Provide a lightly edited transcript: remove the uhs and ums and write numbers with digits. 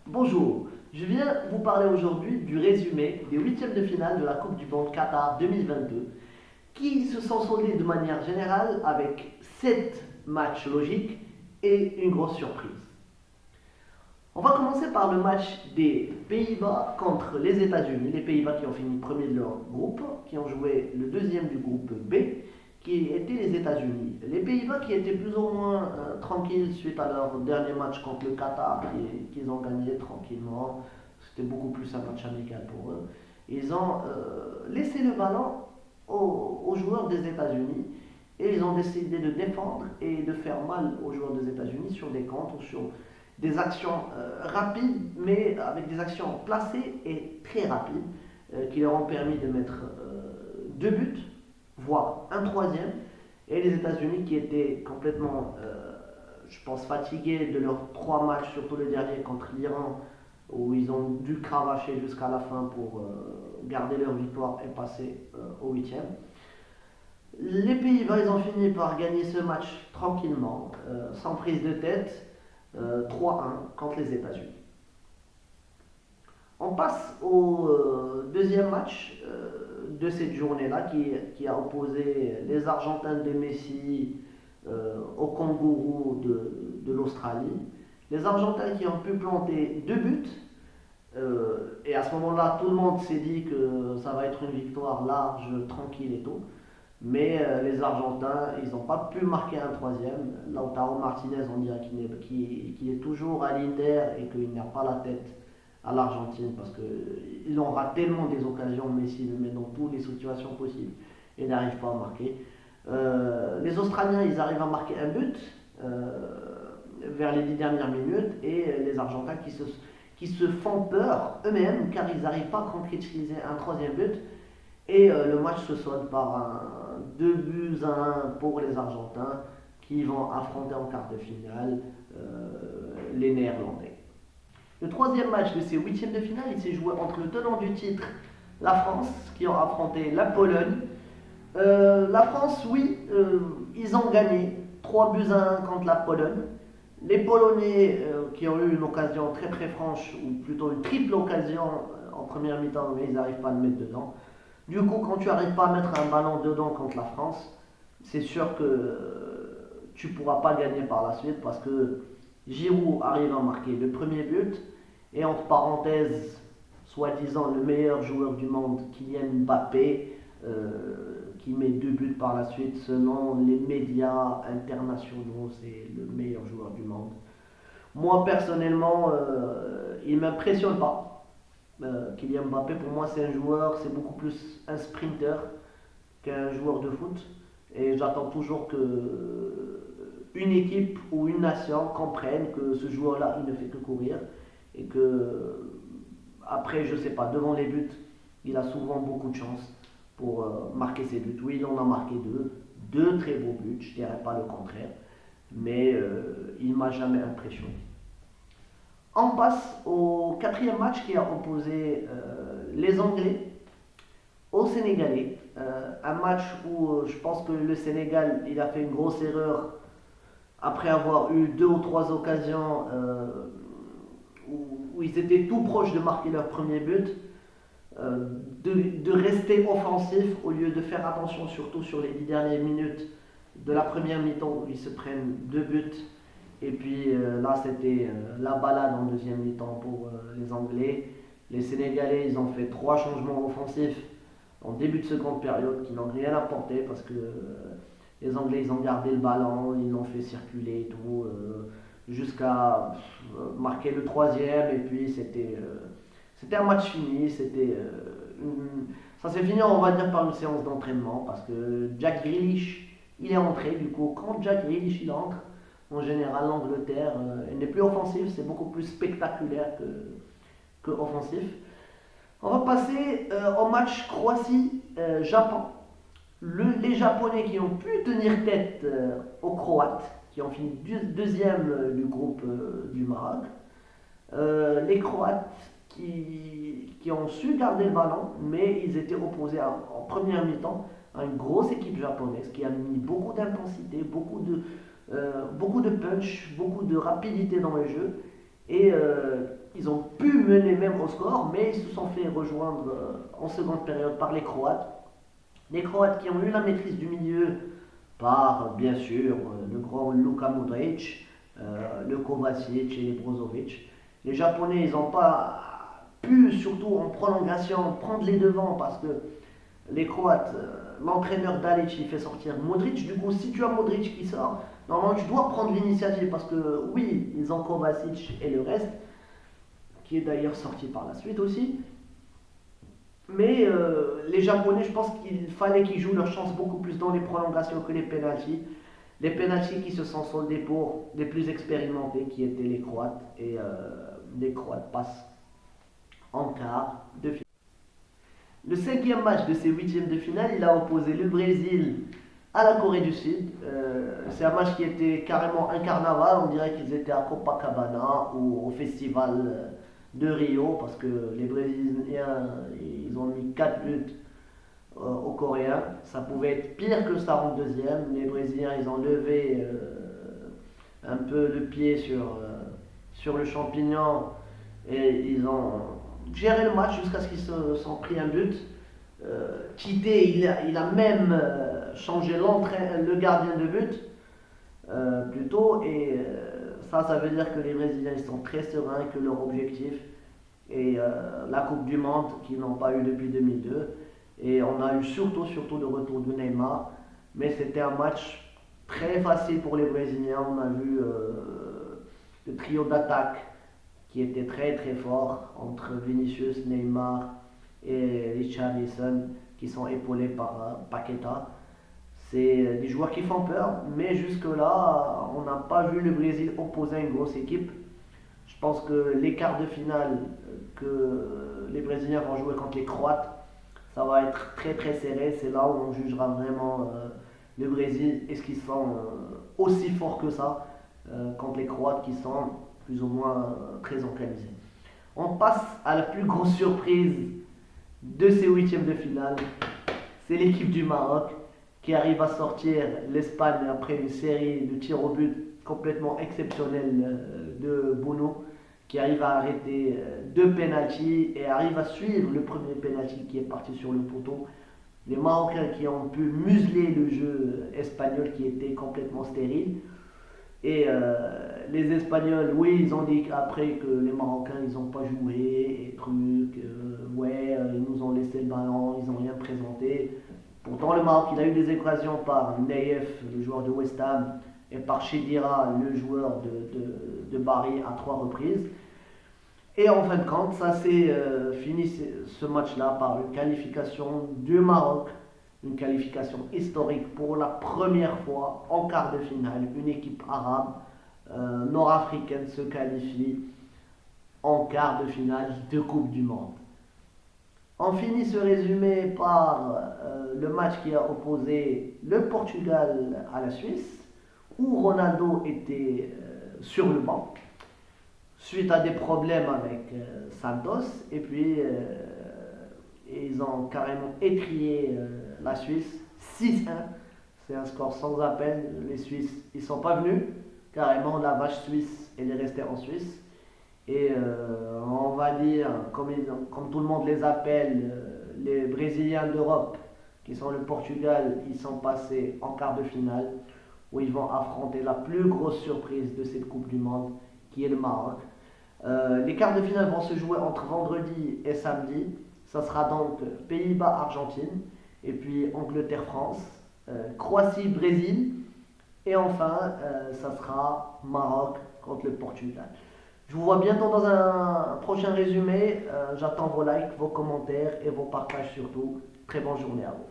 Bonjour, je viens vous parler aujourd'hui du résumé des huitièmes de finale de la Coupe du Monde Qatar 2022 qui se sont soldés de manière générale avec 7 matchs logiques et une grosse surprise. On va commencer par le match des Pays-Bas contre les États-Unis. Les Pays-Bas qui ont fini premier de leur groupe, qui ont joué le deuxième du groupe B, qui étaient les États-Unis. Les Pays-Bas qui étaient plus ou moins tranquilles suite à leur dernier match contre le Qatar, qu'ils ont gagné tranquillement. C'était beaucoup plus un match amical pour eux. Ils ont laissé le ballon aux joueurs des États-Unis et ils ont décidé de défendre et de faire mal aux joueurs des États-Unis sur des contres ou sur des actions rapides, mais avec des actions placées et très rapides, qui leur ont permis de mettre deux buts, voire un troisième. Et les États-Unis qui étaient complètement, je pense, fatigués de leurs trois matchs, surtout le dernier contre l'Iran, où ils ont dû cravacher jusqu'à la fin pour garder leur victoire et passer au huitième. Les Pays-Bas, ils ont fini par gagner ce match tranquillement, sans prise de tête, 3-1 contre les États-Unis. On passe au deuxième match de cette journée-là qui a opposé les Argentins de Messi aux Kangourous de l'Australie. Les Argentins qui ont pu planter deux buts. Et à ce moment-là, tout le monde s'est dit que ça va être une victoire large, tranquille et tout. Mais les Argentins, ils n'ont pas pu marquer un troisième. Lautaro Martinez, on dirait qu'il est toujours à l'Inter et qu'il n'a pas la tête à l'Argentine parce qu'il en rate tellement des occasions. Messi le met dans toutes les situations possibles et n'arrive pas à marquer. Les Australiens, ils arrivent à marquer un but vers les 10 dernières minutes et les Argentins qui se font peur eux-mêmes car ils n'arrivent pas à concrétiser un troisième but. Et le match se solde par un 2 buts à 1 pour les Argentins qui vont affronter en quart de finale les Néerlandais. Le troisième match de ces huitièmes de finale, il s'est joué entre le tenant du titre, la France, qui ont affronté la Pologne. La France, oui, ils ont gagné 3 buts à 1 contre la Pologne. Les Polonais qui ont eu une occasion très très franche, ou plutôt une triple occasion en première mi-temps, mais ils n'arrivent pas à le mettre dedans. Du coup, quand tu n'arrives pas à mettre un ballon dedans contre la France, c'est sûr que tu ne pourras pas gagner par la suite parce que Giroud arrive à marquer le premier but et entre parenthèses, soi-disant le meilleur joueur du monde, Kylian Mbappé, qui met deux buts par la suite selon les médias internationaux, c'est le meilleur joueur du monde. Moi personnellement, il ne m'impressionne pas. Kylian Mbappé, pour moi, c'est un joueur, c'est beaucoup plus un sprinter qu'un joueur de foot. Et j'attends toujours que une équipe ou une nation comprenne que ce joueur-là, il ne fait que courir. Et que, après, je sais pas, devant les buts, il a souvent beaucoup de chance pour marquer ses buts. Oui, il en a marqué deux très beaux buts, je ne dirais pas le contraire. Mais il ne m'a jamais impressionné. On passe au quatrième match qui a opposé les Anglais aux Sénégalais. Un match où je pense que le Sénégal il a fait une grosse erreur après avoir eu deux ou trois occasions où ils étaient tout proches de marquer leur premier but. De rester offensif au lieu de faire attention surtout sur les 10 dernières minutes de la première mi-temps où ils se prennent deux buts. Et puis là, c'était la balade en deuxième mi-temps pour les Anglais. Les Sénégalais, ils ont fait trois changements offensifs en début de seconde période qui n'ont rien apporté parce que les Anglais, ils ont gardé le ballon, ils l'ont fait circuler et tout, jusqu'à marquer le troisième. Et puis, c'était un match fini. Ça s'est fini, on va dire, par une séance d'entraînement parce que Jack Grealish, il est entré. Du coup, quand Jack Grealish, il entre, en général, l'Angleterre elle n'est plus offensive, c'est beaucoup plus spectaculaire que offensif. On va passer au match Croatie-Japon. Les Japonais qui ont pu tenir tête aux Croates, qui ont fini deuxième du groupe du Maroc. Les Croates qui ont su garder le ballon, mais ils étaient opposés en première mi-temps à une grosse équipe japonaise qui a mis beaucoup d'intensité, beaucoup de punch, beaucoup de rapidité dans le jeu. Et ils ont pu mener même au score, mais ils se sont fait rejoindre en seconde période par les Croates. Les Croates qui ont eu la maîtrise du milieu par, bien sûr, le grand Luka Modric, le Kovacic et les Brozovic. Les Japonais, ils n'ont pas pu, surtout en prolongation, prendre les devants parce que les Croates, l'entraîneur Dalic, il fait sortir Modric. Du coup, si tu as Modric qui sort, normalement tu dois prendre l'initiative parce que oui, ils ont Kovacic et le reste, qui est d'ailleurs sorti par la suite aussi. Mais les Japonais, je pense qu'il fallait qu'ils jouent leur chance beaucoup plus dans les prolongations que les pénaltys. Les pénaltys qui se sont soldés pour les plus expérimentés, qui étaient les Croates. Et les Croates passent en quart de finale. Le cinquième match de ces huitièmes de finale, il a opposé le Brésil à la Corée du Sud. C'est un match qui était carrément un carnaval. On dirait qu'ils étaient à Copacabana ou au festival de Rio parce que les Brésiliens ils ont mis 4 buts aux Coréens. Ça pouvait être pire que ça en deuxième. Les Brésiliens ils ont levé un peu le pied sur le champignon et ils ont géré le match jusqu'à ce qu'ils se sont pris un but. Tite il a même changé le gardien de but plutôt et ça veut dire que les Brésiliens ils sont très sereins que leur objectif est la Coupe du Monde qu'ils n'ont pas eu depuis 2002 et on a eu surtout le retour de Neymar mais c'était un match très facile pour les Brésiliens. On a vu le trio d'attaque qui était très fort entre Vinicius, Neymar et Richarlison qui sont épaulés par Paqueta. C'est des joueurs qui font peur, mais jusque-là, on n'a pas vu le Brésil opposer à une grosse équipe. Je pense que les quarts de finale que les Brésiliens vont jouer contre les Croates, ça va être très serré. C'est là où on jugera vraiment le Brésil. Est-ce qu'ils sont aussi forts que ça contre les Croates qui sont plus ou moins très organisés. On passe à la plus grosse surprise de ces huitièmes de finale. C'est l'équipe du Maroc qui arrive à sortir l'Espagne après une série de tirs au but complètement exceptionnelle de Bono, qui arrive à arrêter deux pénaltys et arrive à suivre le premier pénalty qui est parti sur le poteau. Les Marocains qui ont pu museler le jeu espagnol qui était complètement stérile. Et les Espagnols, oui, ils ont dit après que les Marocains, ils n'ont pas joué et trucs. Ouais, ils nous ont laissé le ballon, ils n'ont rien présenté. Pourtant, le Maroc, il a eu des occasions par Naïef, le joueur de West Ham, et par Chedira, le joueur de Bari, à 3 reprises. Et en fin de compte, ça s'est fini ce match-là par une qualification du Maroc, une qualification historique pour la première fois en quart de finale. Une équipe arabe nord-africaine se qualifie en quart de finale de Coupe du Monde. On finit ce résumé par le match qui a opposé le Portugal à la Suisse, où Ronaldo était sur le banc suite à des problèmes avec Santos, et puis ils ont carrément étrié la Suisse 6-1. C'est un score sans appel. Les Suisses, ils sont pas venus. Carrément, la vache suisse, elle est restée en Suisse. Et on va dire, comme tout le monde les appelle, les Brésiliens d'Europe, qui sont le Portugal, ils sont passés en quart de finale, où ils vont affronter la plus grosse surprise de cette Coupe du Monde, qui est le Maroc. Les quarts de finale vont se jouer entre vendredi et samedi. Ça sera donc Pays-Bas-Argentine, et puis Angleterre-France, Croatie-Brésil, et enfin, ça sera Maroc contre le Portugal. Je vous vois bientôt dans un prochain résumé. J'attends vos likes, vos commentaires et vos partages surtout. Très bonne journée à vous.